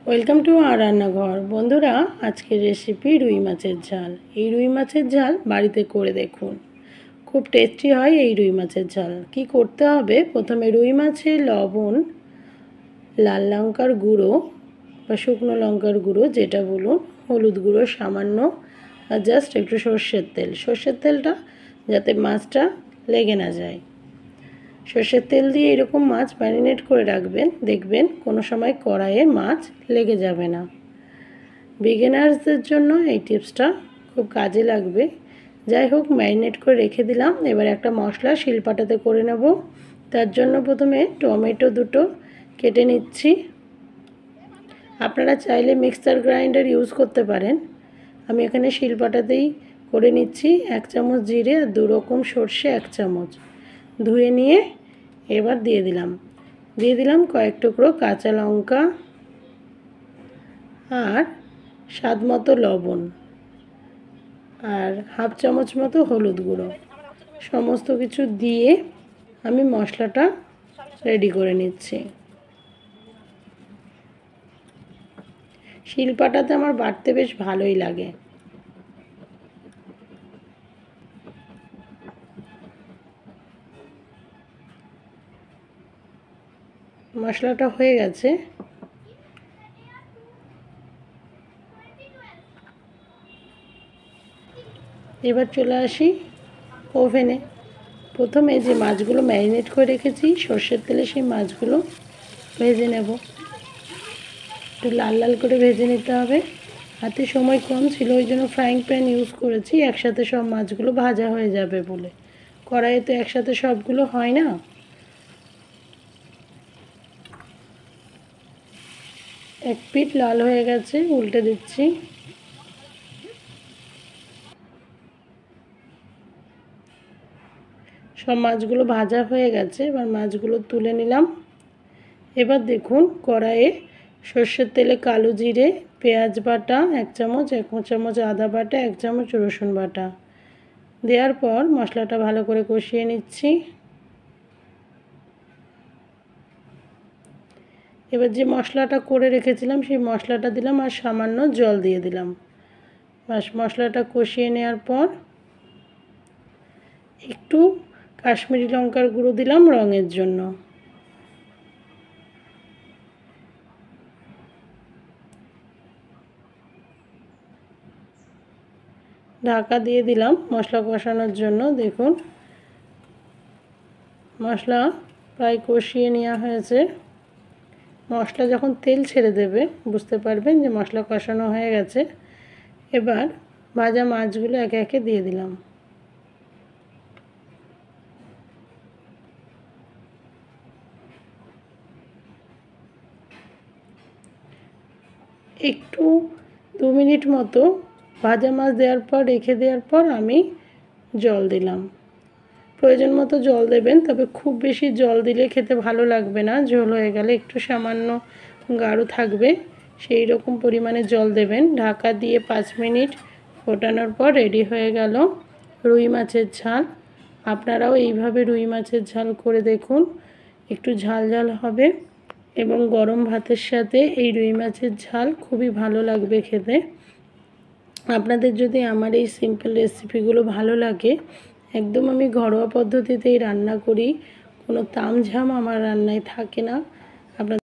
Welcome to আর রান্নাঘর। বন্ধুরা, আজকের রেসিপি রুই মাছের ঝাল। এই রুই মাছের ঝাল বাড়িতে করে দেখুন, খুব টেস্টি হয় এই রুই মাছের ঝাল। কি করতে হবে, প্রথমে রুই মাছে লবণ, লাল লঙ্কার গুঁড়ো বা শুকনো লঙ্কার গুঁড়ো যেটা বলুন, হলুদ গুঁড়ো সামান্য, আর জাস্ট একটু সর্ষের তেলটা যাতে মাছটা লেগে না যায়। সর্ষের তেল দিয়ে এরকম মাছ ম্যারিনেট করে রাখবেন, দেখবেন কোনো সময় কড়াইয়ে মাছ লেগে যাবে না। বিগিনার্সদের জন্য এই টিপসটা খুব কাজে লাগবে। যাই হোক, ম্যারিনেট করে রেখে দিলাম। এবার একটা মশলা শিলপাটাতে করে নেব। তার জন্য প্রথমে টমেটো দুটো কেটে নিচ্ছি। আপনারা চাইলে মিক্সার গ্রাইন্ডার ইউজ করতে পারেন। আমি এখানে শিলপাটাতেই করে নিচ্ছি। 1 চামচ জিরে আর 2 রকম সর্ষে 1 চামচ ধুয়ে নিয়ে এবার দিয়ে দিলাম কয়েক টুকরো কাঁচা লঙ্কা আর স্বাদ মতো লবণ আর 1/2 চামচ মতো হলুদ গুঁড়ো। সমস্ত কিছু দিয়ে আমি মশলাটা রেডি করে নিচ্ছি। শিলপাটাতে আমার বাটতে বেশ ভালোই লাগে। মশলাটা হয়ে গেছে। এবার চলে আসি ওভেনে। প্রথমে যে মাছগুলো ম্যারিনেট করে রেখেছি সর্ষের তেলে, সেই মাছগুলো ভেজে নেব। একটু লাল লাল করে ভেজে নিতে হবে। হাতে সময় কম ছিল, ওই জন্য ফ্রাইং প্যান ইউজ করেছি, একসাথে সব মাছগুলো ভাজা হয়ে যাবে বলে। কড়াইয়ে তো একসাথে সবগুলো হয় না। এক পিঠ লাল হয়ে গেছে, উল্টে দিচ্ছি। সব মাছগুলো ভাজা হয়ে গেছে, এবার মাছগুলো তুলে নিলাম। এবার দেখুন, কড়াইয়ে সর্ষের তেলে কালো জিরে, পেঁয়াজ বাটা 1 চামচ, 1 চামচ আদা বাটা, 1 চামচ রসুন বাটা দেওয়ার পর মশলাটা ভালো করে কষিয়ে নিচ্ছি। এবার যে মশলাটা করে রেখেছিলাম সেই মশলাটা দিলাম আর সামান্য জল দিয়ে দিলাম। বাস, মশলাটা কষিয়ে নেওয়ার পর একটু কাশ্মীরি লঙ্কার গুঁড়ো দিলাম রঙের জন্য। ঢাকা দিয়ে দিলাম মশলা কষানোর জন্য। দেখুন, মশলা প্রায় কষিয়ে নেওয়া হয়েছে। মশলা যখন তেল ছেড়ে দেবে বুঝতে পারবেন যে মশলা কষানো হয়ে গেছে। এবার ভাজা মাছগুলো একে একে দিয়ে দিলাম। একটু 2 মিনিট মতো ভাজা মাছ দেওয়ার পর রেখে দেওয়ার পর আমি জল দিলাম। প্রয়োজন মতো জল দেবেন, তবে খুব বেশি জল দিলে খেতে ভালো লাগবে না। ঝোল হয়ে গেলে একটু সামান্য গাঢ় থাকবে, সেই রকম পরিমাণে জল দেবেন। ঢাকা দিয়ে 5 মিনিট ফোটানোর পর রেডি হয়ে গেল রুই মাছের ঝাল। আপনারাও এইভাবে রুই মাছের ঝাল করে দেখুন, একটু ঝাল ঝাল হবে এবং গরম ভাতের সাথে এই রুই মাছের ঝাল খুবই ভালো লাগবে খেতে। আপনাদের যদি আমার এই সিম্পল রেসিপিগুলো ভালো লাগে, একদম আমি ঘরোয়া পদ্ধতিতেই রান্না করি, কোনো তামঝাম আমার রান্নায় থাকে না। আপনাদের